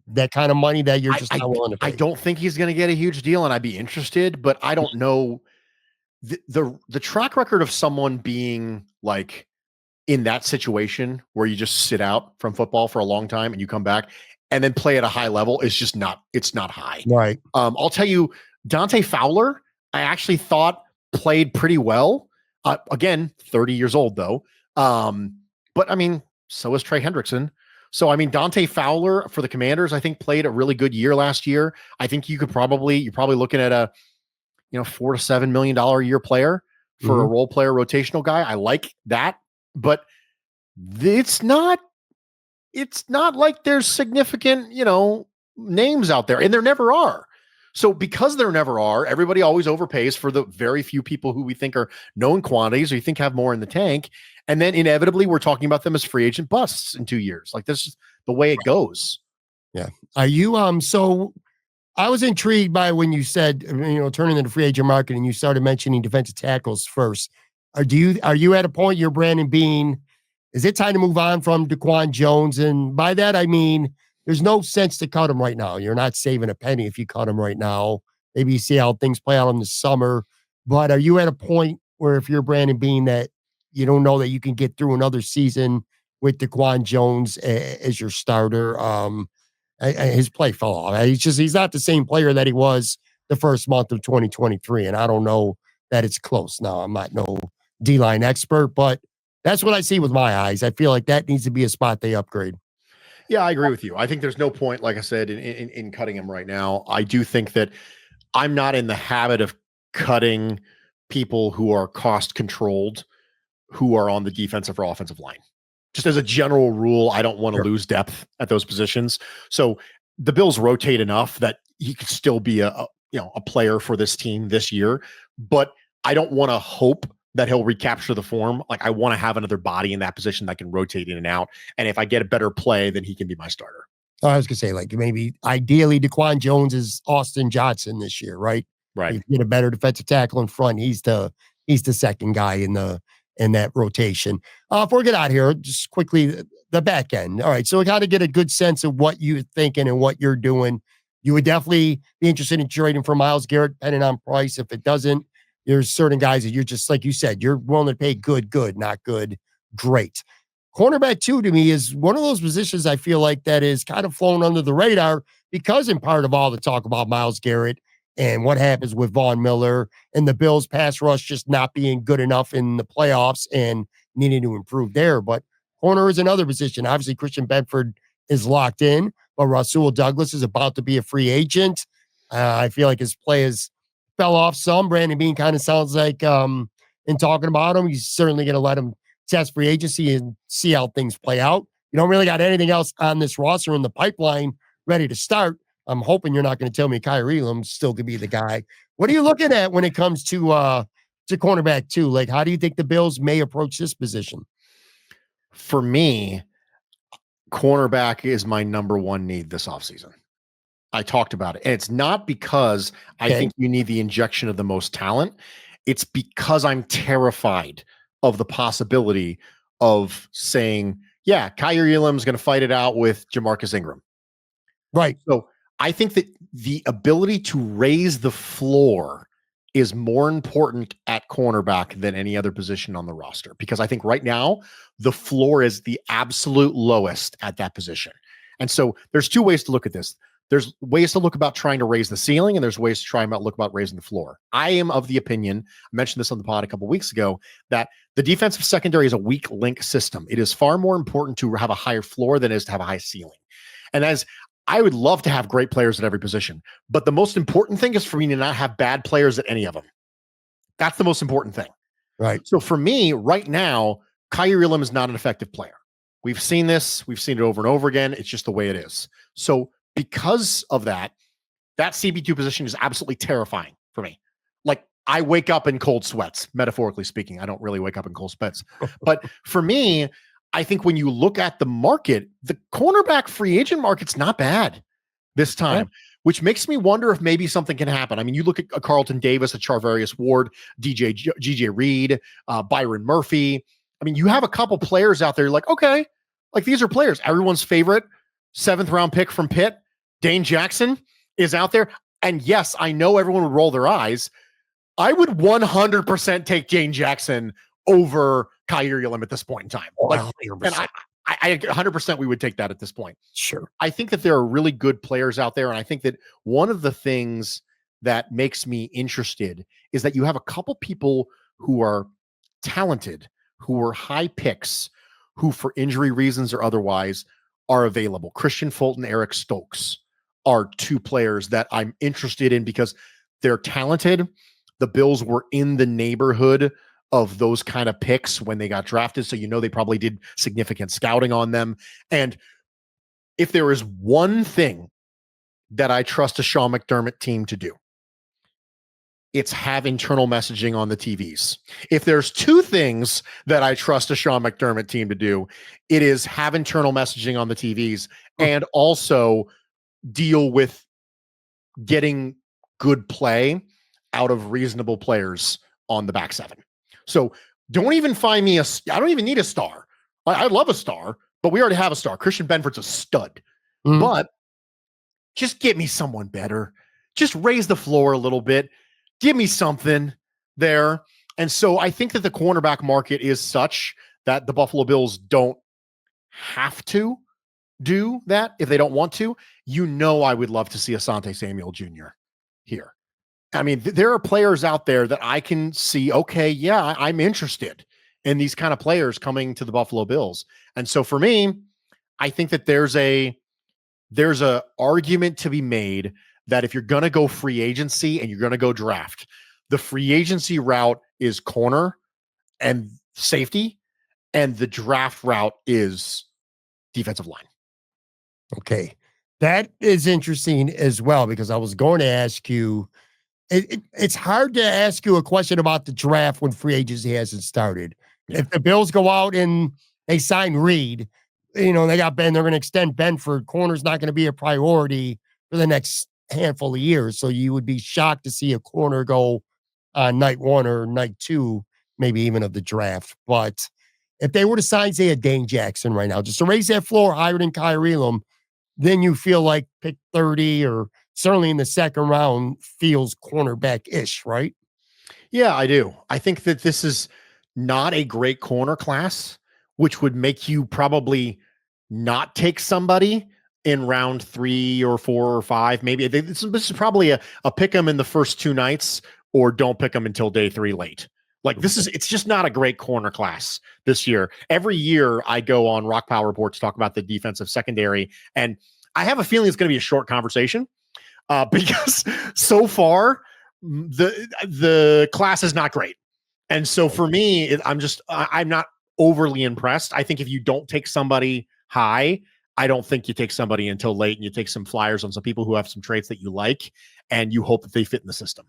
that kind of money that you're just not willing to pay? I don't think he's going to get a huge deal, and I'd be interested, but I don't know. The track record of someone being like in that situation where you just sit out from football for a long time and you come back and then play at a high level is just not high. Right. I'll tell you, Dante Fowler, I actually thought played pretty well. Again, 30 years old though. But I mean, so is Trey Hendrickson. So, I mean, Dante Fowler for the Commanders, I think played a really good year last year. I think you're probably looking at a, $4 to $7 million a year player for a role player rotational guy. I like that, but it's not like there's significant, names out there, and there never are. So because there never are, everybody always overpays for the very few people who we think are known quantities or you think have more in the tank. And then inevitably we're talking about them as free agent busts in 2 years. Like this is the way it goes. Yeah. Are you, so I was intrigued by when you said, turning to the free agent market and you started mentioning defensive tackles first. Are you at a point you're Brandon Beane? Is it time to move on from DaQuan Jones? And by that, I mean, there's no sense to cut him right now. You're not saving a penny if you cut him right now. Maybe you see how things play out in the summer. But are you at a point where if you're Brandon Beane that you don't know that you can get through another season with DaQuan Jones as your starter? His play fell off. He's not the same player that he was the first month of 2023. And I don't know that it's close. Now, I'm not no D-line expert, but that's what I see with my eyes. I feel like that needs to be a spot they upgrade. Yeah, I agree with you. I think there's no point, like I said, in cutting him right now. I do think that I'm not in the habit of cutting people who are cost controlled, who are on the defensive or offensive line. Just as a general rule, I don't want to lose depth at those positions. So the Bills rotate enough that he could still be a player for this team this year, but I don't want to hope that he'll recapture the form. Like I want to have another body in that position that can rotate in and out. And if I get a better play, then he can be my starter. I was gonna say, like, maybe ideally DaQuan Jones is Austin Johnson this year, right? Right. If you get a better defensive tackle in front, he's the second guy in that rotation. If we get out here, just quickly, the back end. All right, so we got to get a good sense of what you're thinking and what you're doing. You would definitely be interested in trading for Myles Garret, depending on price. If it doesn't, there's certain guys that you're just, like you said, you're willing to pay good, not good, great. Cornerback 2 to me is one of those positions I feel like that is kind of flown under the radar because in part of all the talk about Myles Garret and what happens with Von Miller and the Bills pass rush just not being good enough in the playoffs and needing to improve there. But corner is another position. Obviously, Christian Bedford is locked in, but Rasul Douglas is about to be a free agent. I feel like his play has fell off some. Brandon Beane kind of sounds like in talking about him, he's certainly going to let him test free agency and see how things play out. You don't really got anything else on this roster in the pipeline ready to start. I'm hoping you're not going to tell me Kyrie Elam still could be the guy. What are you looking at when it comes to cornerback 2? Like, how do you think the Bills may approach this position? For me, cornerback is my number one need this offseason. I talked about it. And it's not because I think you need the injection of the most talent. It's because I'm terrified of the possibility of saying, yeah, Kyrie Elam's going to fight it out with Jamarcus Ingram. Right. So I think that the ability to raise the floor is more important at cornerback than any other position on the roster, because I think right now the floor is the absolute lowest at that position. And so there's two ways to look at this. There's ways to look about trying to raise the ceiling, and there's ways to try about look about raising the floor. I am of the opinion, I mentioned this on the pod a couple of weeks ago, that the defensive secondary is a weak link system. It is far more important to have a higher floor than it is to have a high ceiling. And as I would love to have great players at every position, but the most important thing is for me to not have bad players at any of them. That's the most important thing. Right. So for me, right now, Kyrie Elam is not an effective player. We've seen this. We've seen it over and over again. It's just the way it is. So because of that, that CB2 position is absolutely terrifying for me. Like, I wake up in cold sweats, metaphorically speaking. I don't really wake up in cold sweats. But for me, I think when you look at the market, the cornerback free agent market's not bad this time, which makes me wonder if maybe something can happen. I mean, you look at Carlton Davis, a Charvarius Ward, GJ Reed, Byron Murphy. I mean, you have a couple players out there like, okay, like these are players. Everyone's favorite 7th round pick from Pitt, Dane Jackson, is out there. And yes, I know everyone would roll their eyes. I would 100% take Dane Jackson over Kyrie Elam at this point in time. Like, 100%. And I 100% we would take that at this point. Sure. I think that there are really good players out there. And I think that one of the things that makes me interested is that you have a couple people who are talented, who are high picks, who for injury reasons or otherwise are available. Christian Fulton, Eric Stokes are two players that I'm interested in because they're talented. The Bills were in the neighborhood of those kind of picks when they got drafted. So, they probably did significant scouting on them. And if there is one thing that I trust a Sean McDermott team to do, it's have internal messaging on the TVs. If there's two things that I trust a Sean McDermott team to do, it is have internal messaging on the TVs and also deal with getting good play out of reasonable players on the back seven. So don't even find me I don't even need a star. I love a star, but we already have a star. Christian Benford's a stud. But just get me someone better. Just raise the floor a little bit. Give me something there. And so I think that the cornerback market is such that the Buffalo Bills don't have to do that if they don't want to. I would love to see Asante Samuel Jr. here. I mean, there are players out there that I can see, okay, yeah, I'm interested in these kind of players coming to the Buffalo Bills. And so for me, I think that there's a argument to be made that if you're going to go free agency and you're going to go draft, the free agency route is corner and safety, and the draft route is defensive line. Okay. That is interesting as well, because I was going to ask you, it's hard to ask you a question about the draft when free agency hasn't started. Yeah. If the Bills go out and they sign Reed, they got Ben, they're going to extend Benford. Corner's not going to be a priority for the next handful of years. So you would be shocked to see a corner go on night 1 or night 2, maybe even of the draft. But if they were to sign, say, a Dane Jackson right now, just to raise that floor higher than Kyrie Elam, then you feel like pick 30 or certainly in the second round feels cornerback-ish, right? Yeah, I do. I think that this is not a great corner class, which would make you probably not take somebody in round 3 or 4 or 5. Maybe this is probably a pick them in the first 2 nights or don't pick them until day 3 late. Like it's just not a great corner class this year. Every year I go on Rock Power Report to talk about the defensive secondary, and I have a feeling it's going to be a short conversation because so far the class is not great. And so for me, I'm not overly impressed. I think if you don't take somebody high, I don't think you take somebody until late and you take some flyers on some people who have some traits that you like and you hope that they fit in the system.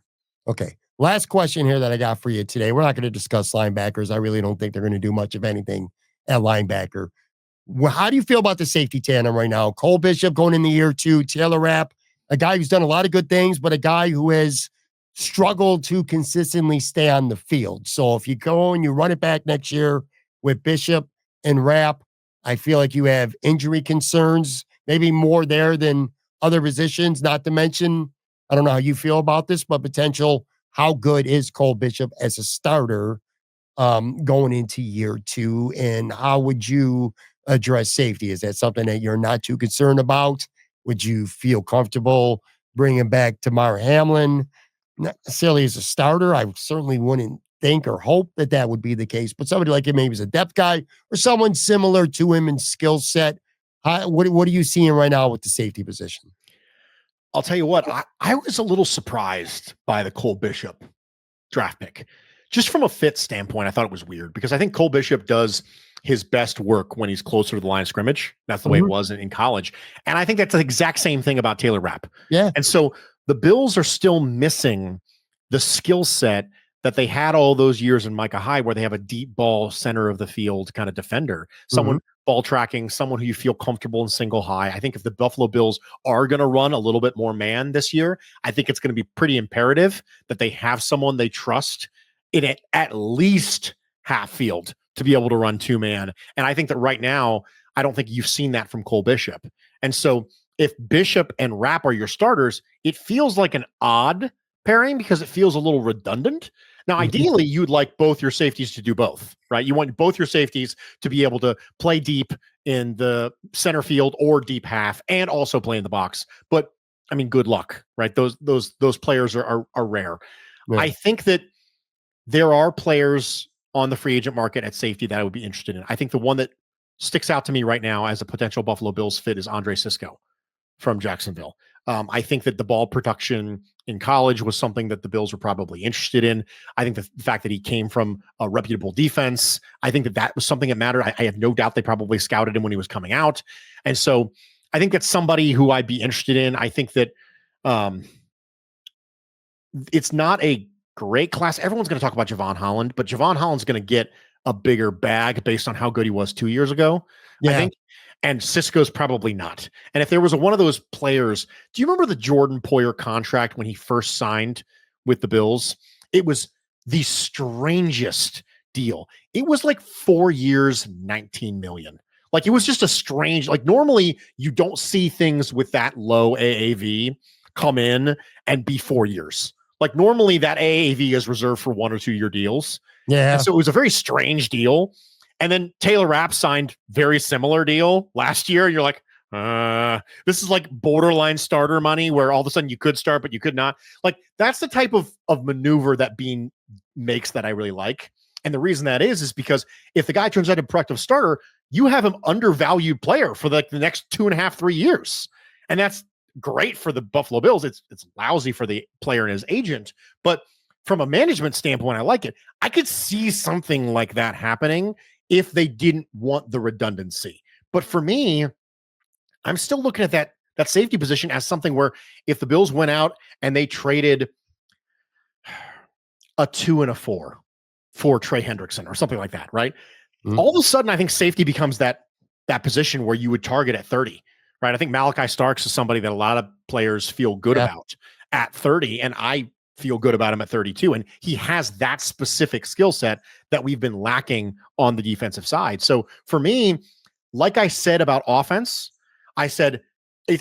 Okay. Last question here that I got for you today. We're not going to discuss linebackers. I really don't think they're going to do much of anything at linebacker. How do you feel about the safety tandem right now? Cole Bishop going into year 2, Taylor Rapp, a guy who's done a lot of good things, but a guy who has struggled to consistently stay on the field. So if you go and you run it back next year with Bishop and Rapp, I feel like you have injury concerns, maybe more there than other positions, not to mention, I don't know how you feel about this, but potential, how good is Cole Bishop as a starter going into year 2? And how would you address safety? Is that something that you're not too concerned about? Would you feel comfortable bringing back Tamara Hamlin? Not necessarily as a starter. I certainly wouldn't think or hope that that would be the case, but somebody like him, maybe as a depth guy or someone similar to him in skill set. What are you seeing right now with the safety position? I'll tell you what, I was a little surprised by the Cole Bishop draft pick. Just from a fit standpoint, I thought it was weird because I think Cole Bishop does his best work when he's closer to the line of scrimmage. That's the way it was in college. And I think that's the exact same thing about Taylor Rapp. Yeah. And so the Bills are still missing the skill set that they had all those years in Micah Hyde, where they have a deep ball center of the field kind of defender, someone ball tracking, someone who you feel comfortable in single high. I think if the Buffalo Bills are going to run a little bit more man this year, I think it's going to be pretty imperative that they have someone they trust in at least half field to be able to run two man. And I think that right now, I don't think you've seen that from Cole Bishop. And so if Bishop and Rapp are your starters, it feels like an odd pairing because it feels a little redundant. Now, ideally, you'd like both your safeties to do both, right? You want both your safeties to be able to play deep in the center field or deep half and also play in the box. But I mean, good luck, right? Those players are rare. Yeah. I think that there are players on the free agent market at safety that I would be interested in. I think the one that sticks out to me right now as a potential Buffalo Bills fit is Andre Sisco from Jacksonville. I think that the ball production in college was something that the Bills were probably interested in. I think the fact that he came from a reputable defense, I think that was something that mattered. I have no doubt they probably scouted him when he was coming out. And so I think that's somebody who I'd be interested in. I think that it's not a great class. Everyone's going to talk about Javon Holland, but Javon Holland's going to get a bigger bag based on how good he was 2 years ago, I think. And Cisco's probably not. And if there was one of those players, do you remember the Jordan Poyer contract when he first signed with the Bills? It was the strangest deal. It was like 4 years, 19 million. Like it was just a strange, like normally you don't see things with that low AAV come in and be 4 years. Like normally that AAV is reserved for 1 or 2 year deals. Yeah. And so it was a very strange deal. And then Taylor Rapp signed very similar deal last year. You're like, this is like borderline starter money where all of a sudden you could start, but you could not. Like that's the type of maneuver that Bean makes that I really like. And the reason that is because if the guy turns out a productive starter, you have an undervalued player for the next 2.5, 3 years. And that's great for the Buffalo Bills. It's lousy for the player and his agent, but from a management standpoint, I like it. I could see something like that happening if they didn't want the redundancy. But for me, I'm still looking at that safety position as something where if the Bills went out and they traded a 2 and a 4 for Trey Hendrickson or something like that, right? All of a sudden, I think safety becomes that position where you would target at 30, right? I think Malachi Starks is somebody that a lot of players feel good about at 30, and I feel good about him at 32. And he has that specific skill set that we've been lacking on the defensive side. So for me, like I said about offense, I said,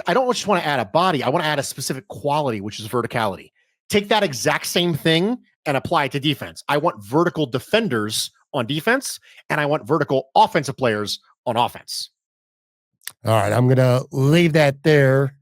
I don't just want to add a body. I want to add a specific quality, which is verticality. Take that exact same thing and apply it to defense. I want vertical defenders on defense, and I want vertical offensive players on offense. All right. I'm going to leave that there.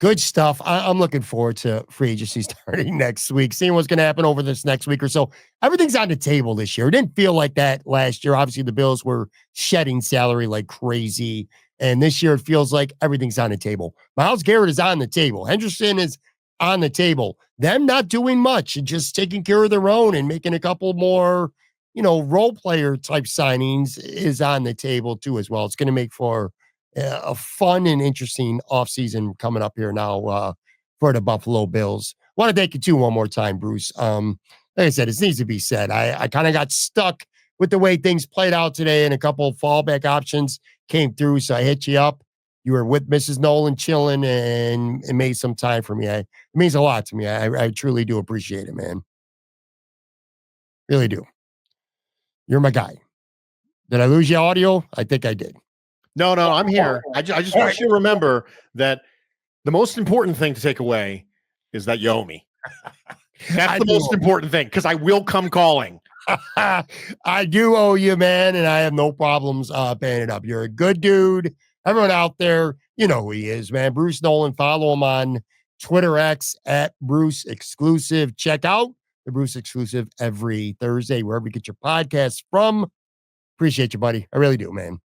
Good stuff. I'm looking forward to free agency starting next week, seeing what's going to happen over this next week or so. Everything's on the table this year. It didn't feel like that last year. Obviously, the Bills were shedding salary like crazy. And this year, it feels like everything's on the table. Myles Garret is on the table. Henderson is on the table. Them not doing much and just taking care of their own and making a couple more, role player type signings is on the table too as well. It's going to make for a fun and interesting offseason coming up here now for the Buffalo Bills. Want to thank you too one more time, Bruce. Like I said, it needs to be said. I kind of got stuck with the way things played out today, and a couple of fallback options came through, so I hit you up. You were with Mrs. Nolan chilling, and it made some time for me. It means a lot to me. I truly do appreciate it, man. Really do. You're my guy. Did I lose your audio? I think I did. No, I'm here. I just want you to remember that the most important thing to take away is that you owe me. That's the most important thing, because I will come calling. I do owe you, man, and I have no problems paying it up. You're a good dude. Everyone out there, You know who he is, man. Bruce Nolan. Follow him on Twitter X at Bruce Exclusive. Check out the Bruce Exclusive every Thursday, wherever you get your podcasts from. Appreciate you, buddy. I really do, man.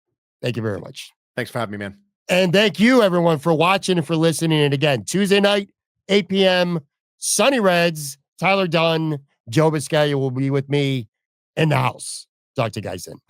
Thank you very much. Thanks for having me, man. And thank you, everyone, for watching and for listening. And again, Tuesday night, 8 p.m., Sunny Reds, Tyler Dunn, Joe Biscaglia will be with me in the house. Talk to you guys then.